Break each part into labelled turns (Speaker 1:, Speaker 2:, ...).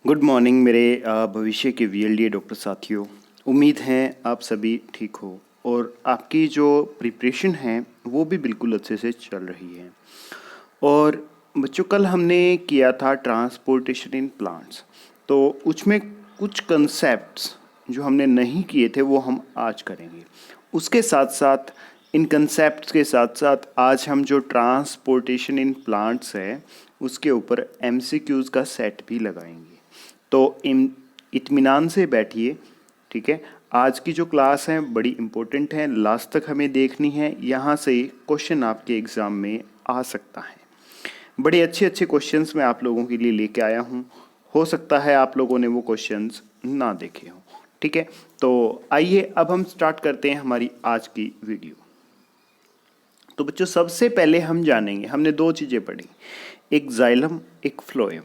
Speaker 1: Good morning मेरे भविष्य के वीएलडीए डॉक्टर साथियों। उम्मीद है आप सभी ठीक हो और आपकी जो प्रिपरेशन है वो भी बिल्कुल अच्छे से चल रही है। और बच्चों, कल हमने किया था ट्रांसपोर्टेशन इन प्लांट्स, तो उसमें कुछ कंसेप्ट्स जो हमने नहीं किए थे वो हम आज करेंगे। उसके साथ साथ इन कंसेप्ट्स के साथ साथ आज हम जो ट्रांसपोर्टेशन इन प्लांट्स है उसके ऊपर एमसीक्यूज़ का सेट भी लगाएंगे। तो इत्मीनान से बैठिए, ठीक है। आज की जो क्लास है बड़ी इम्पोर्टेंट है, लास्ट तक हमें देखनी है। यहाँ से क्वेश्चन आपके एग्ज़ाम में आ सकता है। बड़े अच्छे अच्छे क्वेश्चंस मैं आप लोगों के लिए लेके आया हूँ। हो सकता है आप लोगों ने वो क्वेश्चंस ना देखे हों, ठीक है। तो आइए अब हम स्टार्ट करते हैं हमारी आज की वीडियो। तो बच्चों, सबसे पहले हम जानेंगे, हमने दो चीज़ें पढ़ी, एक जाइलम एक फ्लोएम।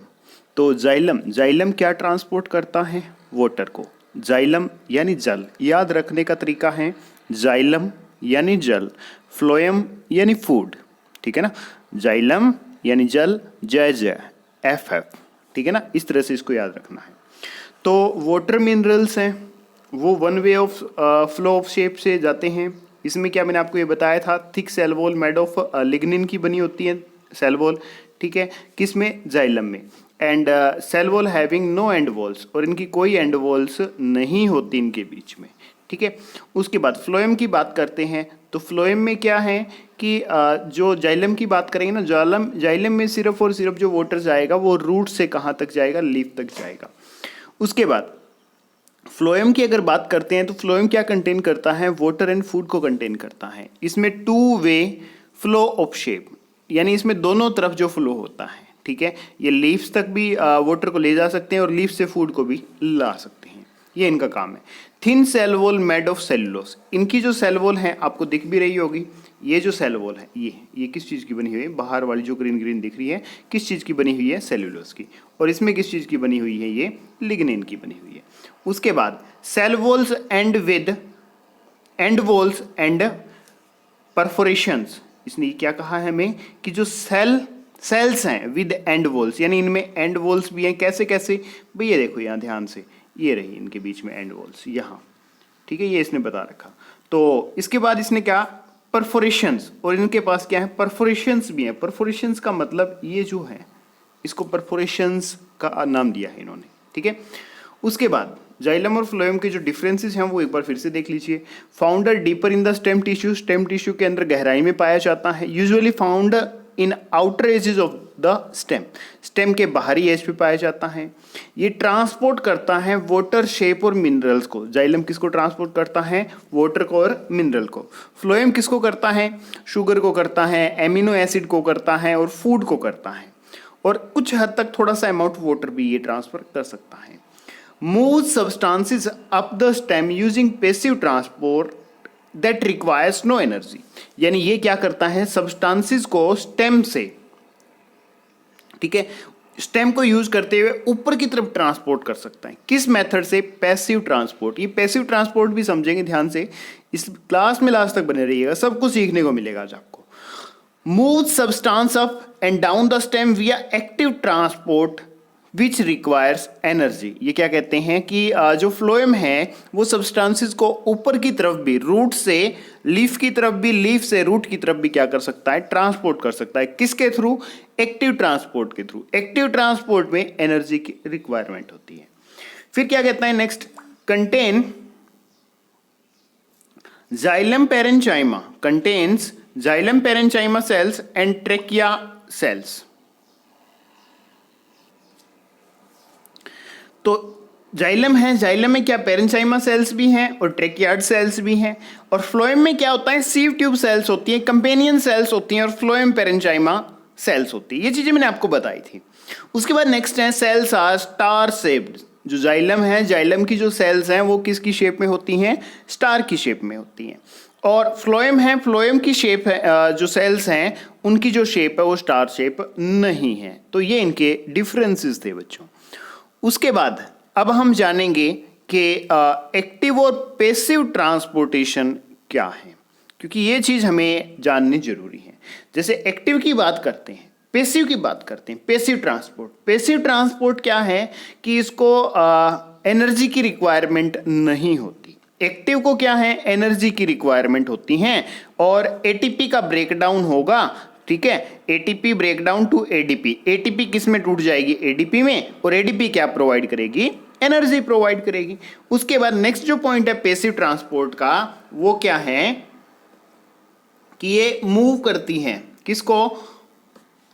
Speaker 1: तो जाइलम क्या ट्रांसपोर्ट करता है? वाटर को। जाइलम यानी जल, याद रखने का तरीका है जाइलम यानी जल, फ्लोएम यानी फूड, ठीक है ना। जाइलम यानी जल, जय जय एफ, ठीक है ना। इस तरह से इसको याद रखना है। तो वाटर मिनरल्स हैं वो one way of flow of shape से जाते हैं। इसमें क्या मैंने आपको ये बताया था, thick cell wall made of lignin की बनी होती है सेल वॉल, ठीक है। किस में? जाइलम में। And cell wall having no end walls, और इनकी कोई एंड वॉल्स नहीं होती इनके बीच में, ठीक है। उसके बाद फ्लोएम की बात करते हैं। तो फ्लोएम में क्या है कि जो जाइलम की बात करेंगे ना, जाइलम में सिर्फ और सिर्फ जो वाटर जाएगा वो रूट से कहाँ तक जाएगा? लीफ तक जाएगा। उसके बाद फ्लोएम की अगर बात करते हैं तो फ्लोएम क्या कंटेन करता है? वाटर एंड फूड को कंटेन करता है। इसमें two way flow of shape, यानी इसमें दोनों तरफ जो फ्लो होता है, ठीक है। ये लीव्स तक भी वाटर को ले जा सकते हैं और लीव्स से फूड को भी ला सकते हैं, ये इनका काम है। Thin cell wall made of cellulose, इनकी जो सेल वॉल है आपको दिख भी रही होगी। ये जो सेल वॉल है ये किस चीज़ की बनी हुई है? बाहर वाली जो ग्रीन ग्रीन दिख रही है किस चीज़ की बनी हुई है? सेलुलोज की। और इसमें किस चीज़ की बनी हुई है? ये लिग्निन की बनी हुई है। उसके बाद cell walls and with and walls and perforations, इसने क्या कहा है हमें कि जो सेल्स हैं विद एंड वॉल्स, यानी इनमें एंड वॉल्स भी हैं। कैसे कैसे भाई? ये देखो यहाँ ध्यान से, ये रही इनके बीच में एंड वॉल्स यहाँ, ठीक है। ये इसने बता रखा। तो इसके बाद इसने क्या? परफोरेशंस, और इनके पास क्या है? परफोरेशंस भी हैं। परफोरेशंस का मतलब ये जो है, इसको परफोरेशंस का नाम दिया है इन्होंने, ठीक है। उसके बाद जाइलम और फ्लोएम के जो डिफरेंसेस हैं वो एक बार फिर से देख लीजिए। Founder deeper in the stem tissue, stem tissue के अंदर गहराई में पाया जाता है। Usually found in outer edges of the stem, stem के बाहरी एज पे पाया जाता है। ये ट्रांसपोर्ट करता है वाटर, शेप और मिनरल्स को। जाइलम किसको ट्रांसपोर्ट करता है? वाटर को और मिनरल को। फ्लोएम किसको करता है? शुगर को करता है, एमिनो एसिड को करता है और फूड को करता है। और कुछ हद तक थोड़ा सा अमाउंट वाटर भी ये ट्रांसफर कर सकता है। Move substances up the stem using passive transport that requires no energy, यानी ये क्या करता है? सब्सटेंसेस को स्टेम से, ठीक है, स्टेम को यूज करते हुए ऊपर की तरफ ट्रांसपोर्ट कर सकता है। किस मेथड से? Passive transport. ये पैसिव ट्रांसपोर्ट भी समझेंगे ध्यान से, इस क्लास में लास्ट तक बने रहिएगा, सब कुछ सीखने को मिलेगा आज आपको। Move substance up and down the stem via active transport which requires energy. ये क्या कहते हैं कि जो फ्लोएम है वो सब्सटेंसेस को ऊपर की तरफ भी, रूट से लीफ की तरफ भी, लीफ से रूट की तरफ भी क्या कर सकता है? ट्रांसपोर्ट कर सकता है। किसके थ्रू? एक्टिव ट्रांसपोर्ट के थ्रू। एक्टिव ट्रांसपोर्ट में एनर्जी की रिक्वायरमेंट होती है। फिर क्या कहता है next? Contain xylem parenchyma, contains xylem parenchyma cells and trachea cells. तो जाइलम है, जाइलम में क्या? पैरेंचाइमा सेल्स भी हैं और ट्रेकियार्ड सेल्स भी हैं। और फ्लोएम में क्या होता है? सीव ट्यूब सेल्स होती हैं, कंपेनियन सेल्स होती हैं और फ्लोएम पैरेंचाइमा सेल्स होती है। ये चीजें मैंने आपको बताई थी। उसके बाद नेक्स्ट है सेल्स आर स्टार शेप्ड। जो जाइलम है, जाइलम की जो सेल्स हैं वो किसकी शेप में होती हैं? स्टार की शेप में होती हैं। और फ्लोएम है, फ्लोएम की शेप है, जो सेल्स हैं उनकी जो शेप है वो स्टार शेप नहीं है। तो ये इनके डिफरेंसेस थे बच्चों। उसके बाद अब हम जानेंगे कि एक्टिव और पैसिव ट्रांसपोर्टेशन क्या है, क्योंकि ये चीज़ हमें जाननी जरूरी है। जैसे एक्टिव की बात करते हैं पेसिव की बात करते हैं, पेसिव ट्रांसपोर्ट। पेसिव ट्रांसपोर्ट क्या है कि इसको एनर्जी की रिक्वायरमेंट नहीं होती। एक्टिव को क्या है, एनर्जी की रिक्वायरमेंट होती है और एटीपी का ब्रेकडाउन होगा, ठीक है, ATP breakdown to ADP. ATP किस में टूट जाएगी, एडीपी में, और एडीपी क्या प्रोवाइड करेगी, एनर्जी प्रोवाइड करेगी। उसके बाद नेक्स्ट जो पॉइंट है पेसिव ट्रांसपोर्ट का, वो क्या है कि ये मूव करती हैं किसको,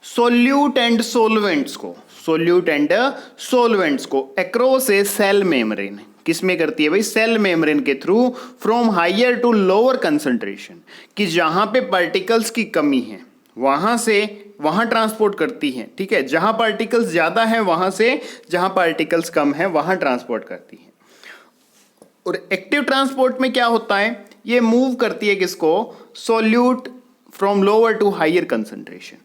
Speaker 1: सोल्यूट एंड सोलवेंट्स को, सोल्यूट एंड सोलवेंट्स को अक्रॉस ए सेल मेम्ब्रेन। किस में करती है भाई, सेल मेम्ब्रेन के through, from higher to lower concentration, कि जहां पे पार्टिकल्स की कमी है वहां से वहां ट्रांसपोर्ट करती है, ठीक है, जहां पार्टिकल्स ज्यादा है वहां से जहां पार्टिकल्स कम है वहां ट्रांसपोर्ट करती है। और एक्टिव ट्रांसपोर्ट में क्या होता है, ये मूव करती है किसको, solute from lower to higher concentration.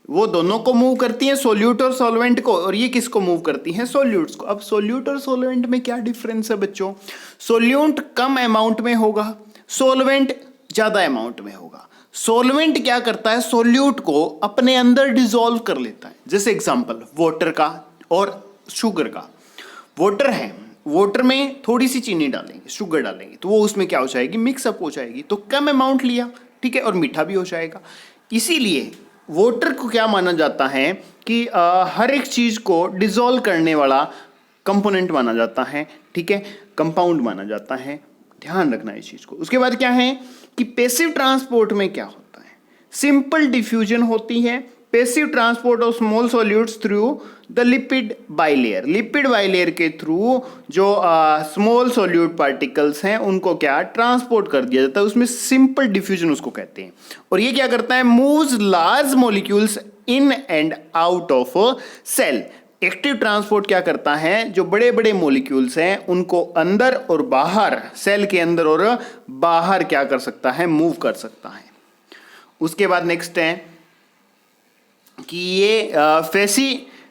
Speaker 1: वो दोनों को मूव करती है, सोल्यूट और सॉल्वेंट को, और ये किसको मूव करती है, सोल्यूट्स को। अब सोल्यूट और सॉल्वेंट में क्या डिफरेंस है बच्चों, सोल्यूट कम अमाउंट में होगा, सॉल्वेंट ज्यादा अमाउंट में होगा। सॉल्वेंट क्या करता है, सोल्यूट को अपने अंदर डिसॉल्व कर लेता है। जैसे एग्जांपल वाटर का और शुगर का, वाटर है, वाटर में थोड़ी सी चीनी डालेंगे, शुगर डालेंगे, तो वो उसमें क्या हो जाएगी, मिक्सअप हो जाएगी, तो कम अमाउंट लिया, ठीक है, और मीठा भी हो जाएगा। इसीलिए वाटर को क्या माना जाता है कि हर एक चीज को डिसॉल्व करने वाला कंपोनेंट माना जाता है, ठीक है, कंपाउंड माना जाता है, ध्यान रखना इस चीज को। उसके बाद क्या है कि पेसिव ट्रांसपोर्ट में क्या होता है, सिंपल डिफ्यूजन होती है। Passive transport of small solutes through the lipid bilayer, lipid bilayer के थ्रू जो स्मॉल सॉल्यूट पार्टिकल्स हैं उनको क्या ट्रांसपोर्ट कर दिया जाता है, उसमें सिंपल डिफ्यूजन उसको कहते हैं। और ये क्या करता है, moves large molecules in and out of cell. Active transport क्या करता है, जो बड़े बड़े मॉलिक्यूल्स हैं उनको अंदर और बाहर, सेल के अंदर और बाहर क्या कर सकता है, मूव कर सकता है। उसके बाद नेक्स्ट है कि ये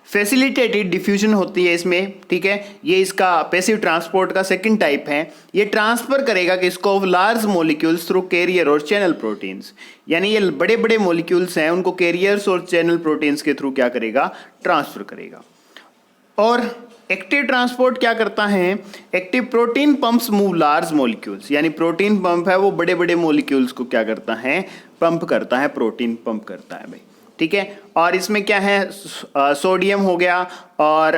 Speaker 1: फैसिलिटेटेड डिफ्यूजन होती है इसमें, ठीक है, ये इसका पेसिव ट्रांसपोर्ट का सेकंड टाइप है। ये ट्रांसफर करेगा कि इसको of large molecules through carrier और चैनल प्रोटीन्स, यानी ये बड़े बड़े मॉलिक्यूल्स हैं उनको कैरियर्स और चैनल प्रोटीन्स के थ्रू क्या करेगा, ट्रांसफर करेगा। और एक्टिव ट्रांसपोर्ट क्या करता है, active protein pumps move large molecules, यानी प्रोटीन पंप है वो बड़े बड़े मॉलिक्यूल्स को क्या करता है, पंप करता है, प्रोटीन पंप करता है भाई, ठीक है। और इसमें क्या है, सोडियम हो गया और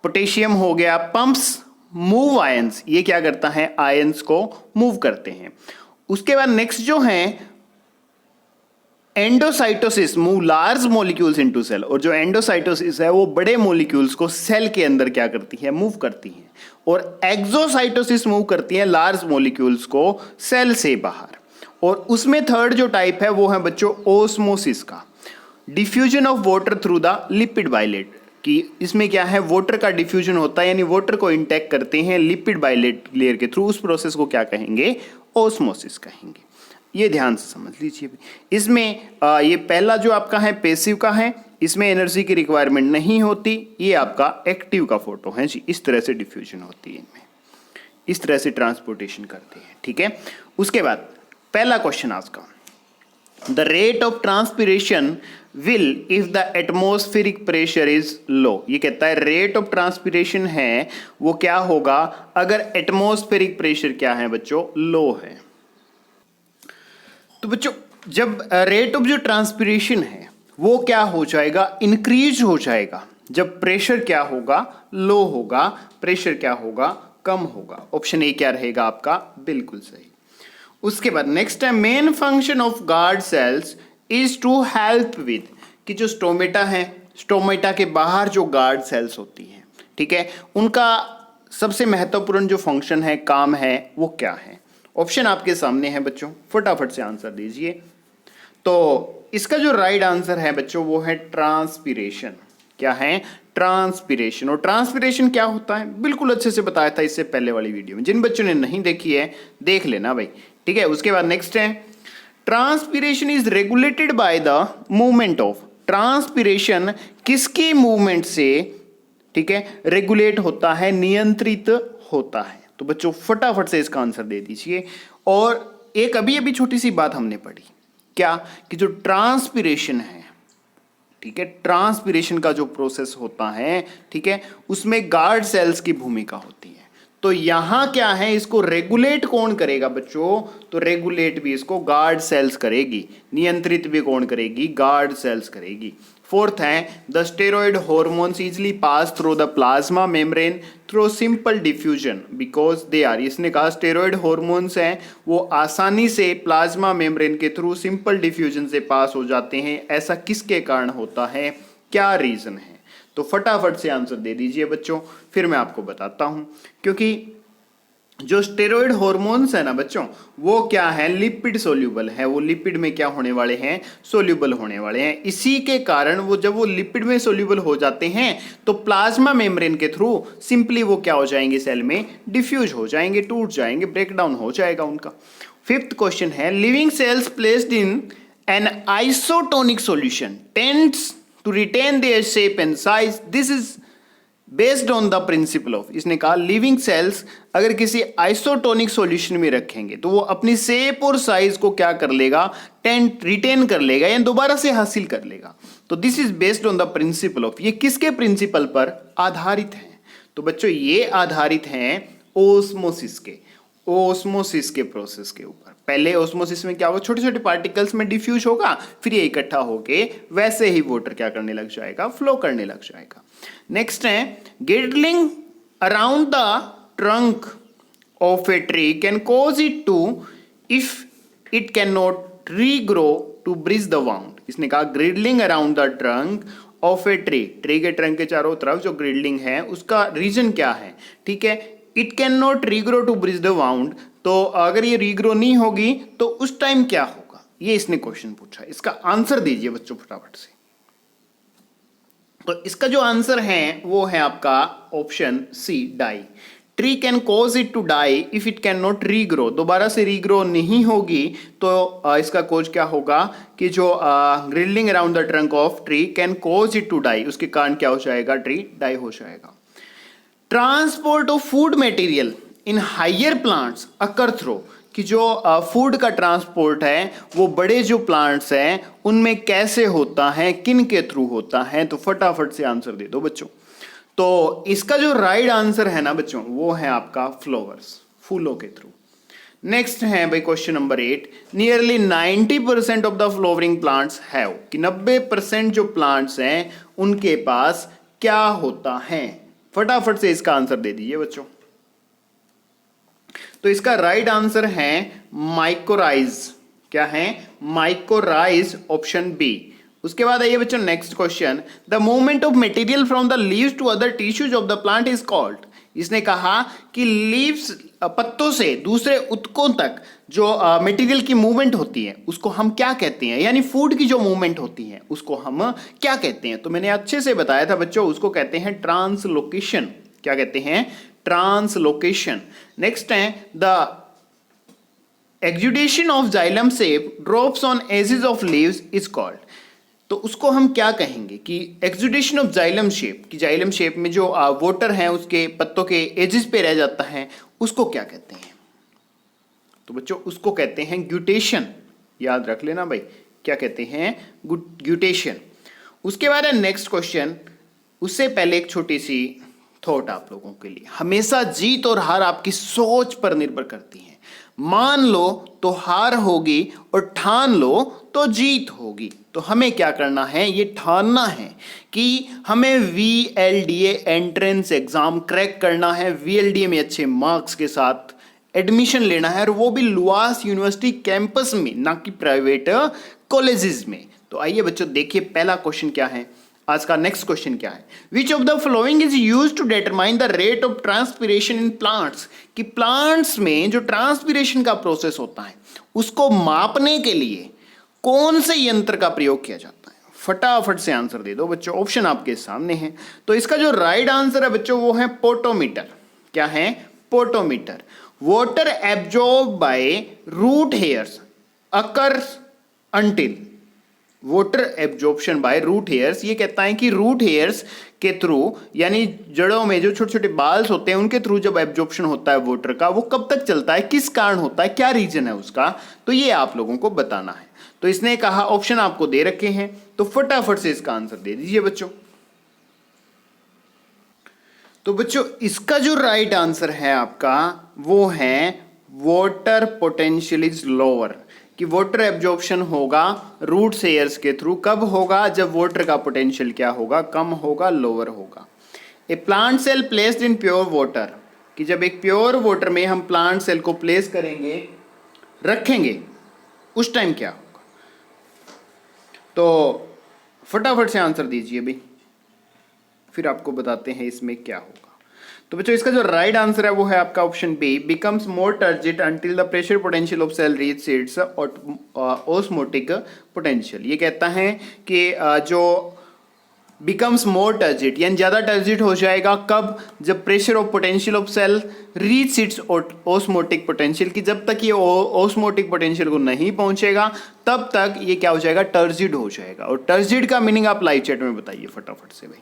Speaker 1: पोटेशियम हो गया, पंप्स मूव आयंस, ये क्या करता है, आयंस को मूव करते हैं। उसके बाद नेक्स्ट जो है endocytosis, move large molecules into cell, और जो एंडोसाइटोसिस है वो बड़े मॉलिक्यूल्स को सेल के अंदर क्या करती है, मूव करती है। और एक्सोसाइटोसिस मूव करती है लार्ज मॉलिक्यूल्स को सेल से बाहर। और उसमें थर्ड जो टाइप है वो है बच्चों ओस्मोसिस का, diffusion of water through the lipid bilayer, कि इसमें क्या है, वाटर का डिफ्यूजन होता है, यानी वाटर को इंटेक करते हैं लिपिड बाइलेट लेयर के थ्रू, उस प्रोसेस को क्या कहेंगे, ओस्मोसिस कहेंगे। ये ध्यान से समझ लीजिए। इसमें ये पहला जो आपका है पेसिव का है, इसमें एनर्जी की रिक्वायरमेंट नहीं होती। ये आपका एक्टिव का फोटो है जी, इस तरह से डिफ्यूजन होती है इनमें, इस तरह से ट्रांसपोर्टेशन करते हैं, ठीक है। उसके बाद पहला क्वेश्चन आज का, the rate of transpiration will if the atmospheric pressure is low. ये कहता है रेट ऑफ ट्रांसपिरेशन है वो क्या होगा अगर एटमॉस्फेरिक प्रेशर क्या है बच्चों, लो है। तो बच्चों जब रेट ऑफ जो ट्रांसपिरेशन है वो क्या हो जाएगा, इंक्रीज हो जाएगा जब प्रेशर क्या होगा, लो होगा, प्रेशर क्या होगा, कम होगा। ऑप्शन ए क्या रहेगा आपका, बिल्कुल सही। उसके बाद नेक्स्ट है main function of guard cells is to help with, कि जो स्टोमेटा है, स्टोमेटा के बाहर जो गार्ड सेल्स होती हैं, ठीक है, उनका सबसे महत्वपूर्ण जो फंक्शन है, काम है, वो क्या है। ऑप्शन आपके सामने है बच्चों, फटाफट से आंसर दीजिए। तो इसका जो राइट आंसर है बच्चों वो है ट्रांसपिरेशन। क्या है, ट्रांसपिरेशन। और ट्रांसपिरेशन क्या होता है बिल्कुल अच्छे से बताया था इससे पहले वाली वीडियो में, जिन बच्चों ने नहीं देखी है देख लेना भाई, ठीक है। उसके बाद नेक्स्ट है transpiration is regulated by the movement of, transpiration किसकी मूवमेंट से, ठीक है, रेगुलेट होता है, नियंत्रित होता है। तो बच्चों फटाफट से इसका आंसर दे दीजिए। और एक अभी अभी छोटी सी बात हमने पढ़ी, क्या, कि जो ट्रांसपिरेशन है, ठीक है, ट्रांसपिरेशन का जो प्रोसेस होता है, ठीक है, उसमें गार्ड सेल्स की भूमिका होती है। तो यहां क्या है, इसको रेगुलेट कौन करेगा बच्चों, तो रेगुलेट भी इसको गार्ड सेल्स करेगी, नियंत्रित भी कौन करेगी, गार्ड सेल्स करेगी। फोर्थ है, the steroid hormones easily pass through the plasma membrane through simple diffusion because they are, इसने कहा स्टेरॉइड हॉर्मोन्स हैं वो आसानी से प्लाज्मा मेम्ब्रेन के थ्रू सिंपल डिफ्यूजन से पास हो जाते हैं। ऐसा किसके कारण होता है, क्या रीजन है? तो फटाफट से आंसर दे दीजिए बच्चों, फिर मैं आपको बताता हूं। क्योंकि जो स्टेरॉइड हॉर्मोन्स है ना बच्चों, वो क्या है, लिपिड सोल्यूबल है, वो लिपिड में क्या होने वाले हैं, सोल्यूबल होने वाले हैं। इसी के कारण वो जब वो लिपिड में सोल्यूबल हो जाते हैं तो प्लाज्मा मेम्ब्रेन के थ्रू सिंपली वो क्या हो जाएंगे, सेल में डिफ्यूज हो जाएंगे, टूट जाएंगे, ब्रेकडाउन हो जाएगा उनका। फिफ्थ क्वेश्चन है, living cells placed in an isotonic solution tends to retain their shape and size, this is based on the principle of, इसने कहा लिविंग सेल्स अगर किसी आइसोटोनिक सॉल्यूशन में रखेंगे तो वो अपनी शेप और साइज को क्या कर लेगा, रिटेन कर लेगा या दोबारा से हासिल कर लेगा। तो this is based on the principle of, ये किसके प्रिंसिपल पर आधारित है? तो बच्चों ये आधारित हैं ओस्मोसिस के, ओस्मोसिस के प्रोसेस के ऊपर। पहले ओस्मोसिस में क्या होगा, छोटे छोटे पार्टिकल्स में डिफ्यूज होगा, फिर ये इकट्ठा होके वैसे ही वाटर क्या करने लग जाएगा, फ्लो करने लग जाएगा। नेक्स्ट है, girdling around the trunk of a tree can cause it to if it can not regrow to bridge the wound. इसने कहा girdling around the trunk of a tree, tree के ट्रंक के चारों तरफ जो ग्रिडलिंग है उसका रीजन क्या है, ठीक है, it can not regrow to bridge the wound, तो अगर ये रीग्रो नहीं होगी तो उस टाइम क्या होगा, ये इसने क्वेश्चन पूछा। इसका आंसर दीजिए बच्चों फटाफट से। तो इसका जो आंसर है वो है आपका option C, die. Tree can cause it to die if it can not regrow, दोबारा से रीग्रो नहीं होगी तो इसका कोज क्या होगा कि जो girdling around the trunk of tree can cause it to die, उसके कारण क्या हो जाएगा, ट्री डाई हो जाएगा। Transport of food material in higher plants occur through, कि जो फूड का ट्रांसपोर्ट है वो बड़े जो प्लांट्स हैं उनमें कैसे होता है, किन के थ्रू होता है, तो फटाफट से आंसर दे दो बच्चों। तो इसका जो राइट आंसर है ना बच्चों वो है आपका फ्लावर्स, फूलों के थ्रू। नेक्स्ट है भाई question number 8, nearly 90% of the flowering plants have, कि 90% जो प्लांट्स हैं उनके पास क्या होता है, फटाफट से इसका आंसर दे दीजिए बच्चों। तो इसका राइट आंसर है माइकोराइज, क्या है, माइकोराइज, ऑप्शन बी। उसके बाद आइए बच्चों next question, the movement of material from the leaves to other tissues of the plant is called. इसने कहा कि लीव्स, पत्तों से दूसरे उत्तकों तक जो मटेरियल की मूवमेंट होती है उसको हम क्या कहते हैं, यानी फूड की जो मूवमेंट होती है उसको हम क्या कहते हैं। तो मैंने अच्छे से बताया था बच्चों, उसको कहते हैं ट्रांसलोकेशन। क्या कहते हैं, ट्रांसलोकेशन। नेक्स्ट है, the exudation of xylem shape drops on edges of leaves is called। तो उसको हम क्या कहेंगे कि एक्सुडेशन ऑफ जाइलम शेप, कि जाइलम शेप में जो वाटर है उसके पत्तों के एजेस पे रह जाता है, उसको क्या कहते हैं। तो बच्चों उसको कहते हैं ग्यूटेशन, याद रख लेना भाई, क्या कहते हैं, ग्यूटेशन। उसके बाद है नेक्स्ट क्वेश्चन, उससे पहले एक छोटी सी थॉट आप लोगों के लिए, हमेशा जीत और हार आपकी सोच पर निर्भर करती है। मान लो तो हार होगी और ठान लो तो जीत होगी। तो हमें क्या करना है, ये ठानना है कि हमें VLDA एंट्रेंस एग्जाम क्रैक करना है, VLDA में अच्छे मार्क्स के साथ एडमिशन लेना है, और वो भी लुआस यूनिवर्सिटी कैंपस में, ना कि प्राइवेट कॉलेजेस में। तो आइए बच्चों देखिए पहला क्वेश्चन क्या है, आज का नेक्स्ट क्वेश्चन क्या है, which of the following is used to determine the rate of transpiration in plants, कि प्लांट्स में जो ट्रांसपिरेशन का प्रोसेस होता है उसको मापने के लिए कौन से यंत्र का प्रयोग किया जाता है। फटाफट से आंसर दे दो बच्चों, ऑप्शन आपके सामने है। तो इसका जो राइट आंसर है बच्चों वो है पोटोमीटर। क्या है, potometer. Water absorb by root hairs occurs until, water absorption by root hairs, ये कहता है कि रूट हेयर्स के थ्रू, यानी जड़ों में जो छोटे छोटे बाल्स होते हैं उनके थ्रू जब एब्जॉर्प्शन होता है वाटर का, वो कब तक चलता है, किस कारण होता है, क्या रीजन है उसका, तो ये आप लोगों को बताना है। तो इसने कहा ऑप्शन आपको दे रखे हैं, तो फटाफट से इसका आंसर दे दीजिए बच्चों। तो बच्चों इसका जो राइट आंसर है आपका वो है वाटर पोटेंशियल इज लोअर, कि वाटर एब्जॉर्प्शन होगा रूट्स एयर्स के थ्रू। कब होगा? जब वाटर का पोटेंशियल क्या होगा? कम होगा, लोअर होगा। A plant cell placed in pure water, कि जब एक प्योर वाटर में हम प्लांट सेल को प्लेस करेंगे, रखेंगे, उस टाइम क्या होगा? तो फटाफट से आंसर दीजिए भाई, फिर आपको बताते हैं इसमें क्या होगा। तो बच्चों इसका जो राइट आंसर है वो है आपका option B, becomes more turgid until the pressure potential of cell reach its osmotic potential. ये कहता है कि जो बिकम्स मोर टर्जिड यानी ज्यादा टर्जिड हो जाएगा, कब? जब pressure of potential of cell reach its osmotic potential, कि जब तक ये ऑस्मोटिक पोटेंशियल को नहीं पहुंचेगा तब तक ये क्या हो जाएगा? टर्जिड हो जाएगा। और टर्जिड का मीनिंग आप लाइव चैट में बताइए फटाफट से भाई।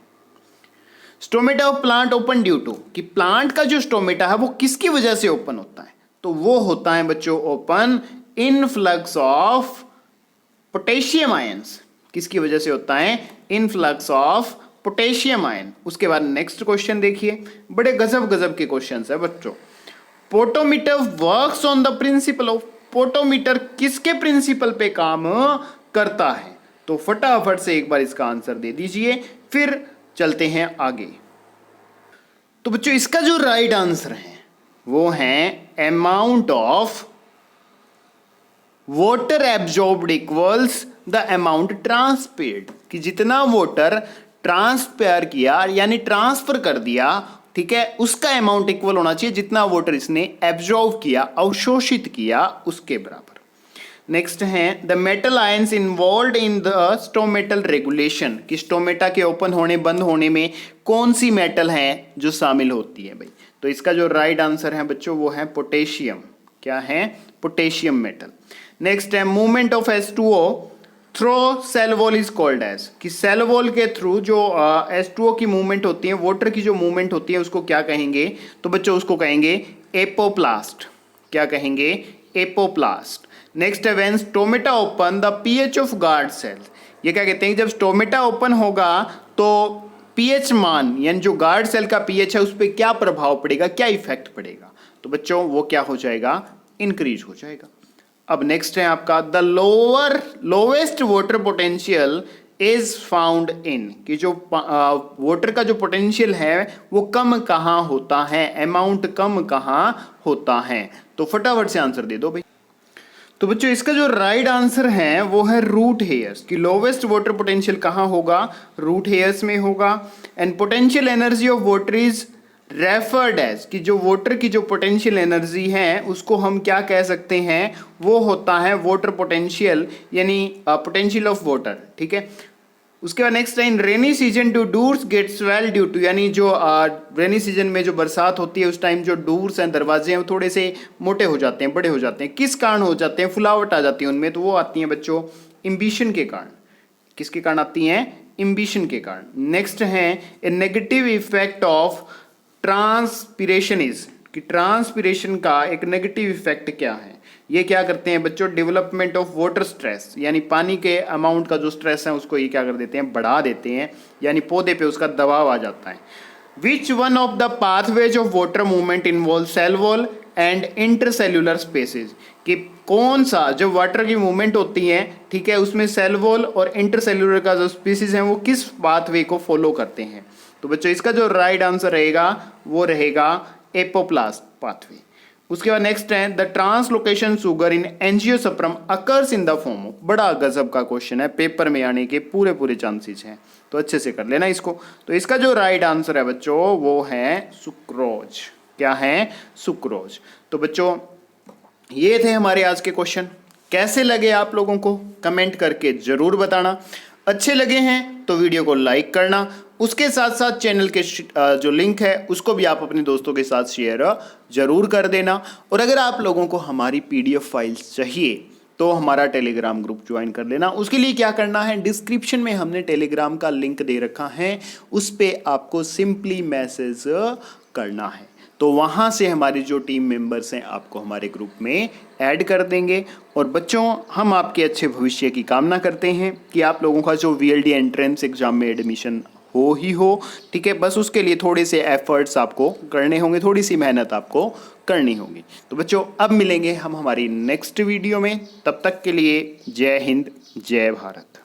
Speaker 1: Stomata of plant open due to, कि प्लांट का जो स्टोमेटा है वो किसकी वजह से ओपन होता है? तो वो होता है बच्चों open influx of potassium ions. किसकी वजह से होता है? Influx of potassium ion. उसके बाद नेक्स्ट क्वेश्चन देखिए, बड़े गजब गजब के क्वेश्चंस है बच्चों। Potometer works on the principle of, potometer किसके प्रिंसिपल पे काम करता है? तो फटाफट से एक बार इसका आंसर दे दीजिए, फिर चलते हैं आगे। तो बच्चों इसका जो राइट आंसर है वो है amount of water absorbed equals the amount transpired, कि जितना वाटर ट्रांसपेयर किया यानी ट्रांसफर कर दिया, ठीक है, उसका अमाउंट इक्वल होना चाहिए जितना वाटर इसने एब्जॉर्ब किया, अवशोषित किया, उसके बराबर। नेक्स्ट है the metal ions involve in the stomatal regulation, कि स्टोमेटा के ओपन होने बंद होने में कौन सी मेटल है जो शामिल होती है भाई? तो इसका जो राइट आंसर है बच्चों वो है पोटेशियम। क्या है? Potassium metal. नेक्स्ट है movement of H2O through cell wall is called as, कि सेल वॉल के थ्रू जो H2O की मूवमेंट होती है, वाटर की जो मूवमेंट होती है, उसको क्या कहेंगे? तो बच्चों उसको कहेंगे एपोप्लास्ट। क्या कहेंगे? एपोप्लास्ट। नेक्स्ट है when stomata open the pH of guard cell, ये क्या कहते हैं? जब स्टोमेटा ओपन होगा तो पीएच मान यानी जो गार्ड सेल का पीएच है उस पर क्या प्रभाव पड़ेगा, क्या इफेक्ट पड़ेगा? तो बच्चों वो क्या हो जाएगा? इंक्रीज हो जाएगा। अब नेक्स्ट है आपका the lowest water potential is found in, कि जो वाटर का जो पोटेंशियल है वो कम कहाँ होता है, अमाउंट कम कहाँ होता है? तो फटाफट से आंसर दे दो भाई। तो बच्चों इसका जो राइट आंसर है वो है रूट हेयर्स, कि लोवेस्ट वाटर पोटेंशियल कहाँ होगा? रूट हेयर्स में होगा। And potential energy of water is referred as, कि जो वाटर की जो पोटेंशियल एनर्जी है उसको हम क्या कह सकते हैं? वो होता है वाटर पोटेंशियल यानी पोटेंशियल ऑफ वाटर, ठीक है। उसके बाद next line rainy season to doors get swell due to, यानी जो रेनी सीजन में जो बरसात होती है उस टाइम जो डूर्स हैं, दरवाजे हैं, वो थोड़े से मोटे हो जाते हैं, बड़े हो जाते हैं। किस कारण हो जाते हैं? फुलावट आ जाती है उनमें, तो वो आती हैं बच्चों इम्बिशन के कारण। किसके कारण आती हैं? इम्बिशन के कारण। नेक्स्ट है a negative effect of transpiration is, कि ट्रांसपिरेशन का एक नेगेटिव इफेक्ट क्या है? ये क्या करते हैं बच्चों? डेवलपमेंट ऑफ वाटर स्ट्रेस, यानी पानी के अमाउंट का जो स्ट्रेस है उसको ये क्या कर देते हैं? बढ़ा देते हैं, यानी पौधे पे उसका दबाव आ जाता है। Which one of the pathways of water movement involve cell wall and intercellular spaces, कि कौन सा जो वाटर की मूवमेंट होती है, ठीक है, उसमें सेल वॉल और इंटरसेल्यूलर का जो स्पीसीज हैं वो किस पाथवे को फॉलो करते हैं? तो बच्चों इसका जो राइट आंसर रहेगा वो रहेगा एपोप्लास्ट पाथवे। उसके बाद नेक्स्ट है the translocation sugar in angiosperm occurs in the form of, बड़ा गजब का क्वेश्चन है, पेपर में आने के पूरे चांसेस हैं, तो अच्छे से कर लेना इसको। तो इसका जो राइट आंसर है बच्चों वो है सुक्रोज। क्या है? सुक्रोज। तो बच्चों ये थे हमारे आज के क्वेश्चन। कैसे लगे आप लोगों को कमेंट करके जरूर बताना। अच्छे लगे हैं तो वीडियो को लाइक करना, उसके साथ साथ चैनल के जो लिंक है उसको भी आप अपने दोस्तों के साथ शेयर जरूर कर देना। और अगर आप लोगों को हमारी पीडीएफ फाइल्स चाहिए तो हमारा टेलीग्राम ग्रुप ज्वाइन कर लेना। उसके लिए क्या करना है, डिस्क्रिप्शन में हमने टेलीग्राम का लिंक दे रखा है, उस पर आपको सिंपली मैसेज करना है। तो वहाँ से हमारे जो टीम मेंबर्स हैं आपको हमारे ग्रुप में ऐड कर देंगे। और बच्चों, हम आपके अच्छे भविष्य की कामना करते हैं कि आप लोगों का जो VLD एंट्रेंस एग्ज़ाम में एडमिशन हो ही हो, ठीक है। बस उसके लिए थोड़े से एफर्ट्स आपको करने होंगे, थोड़ी सी मेहनत आपको करनी होगी। तो बच्चों, अब मिलेंगे हम हमारी नेक्स्ट वीडियो में। तब तक के लिए जय हिंद, जय भारत।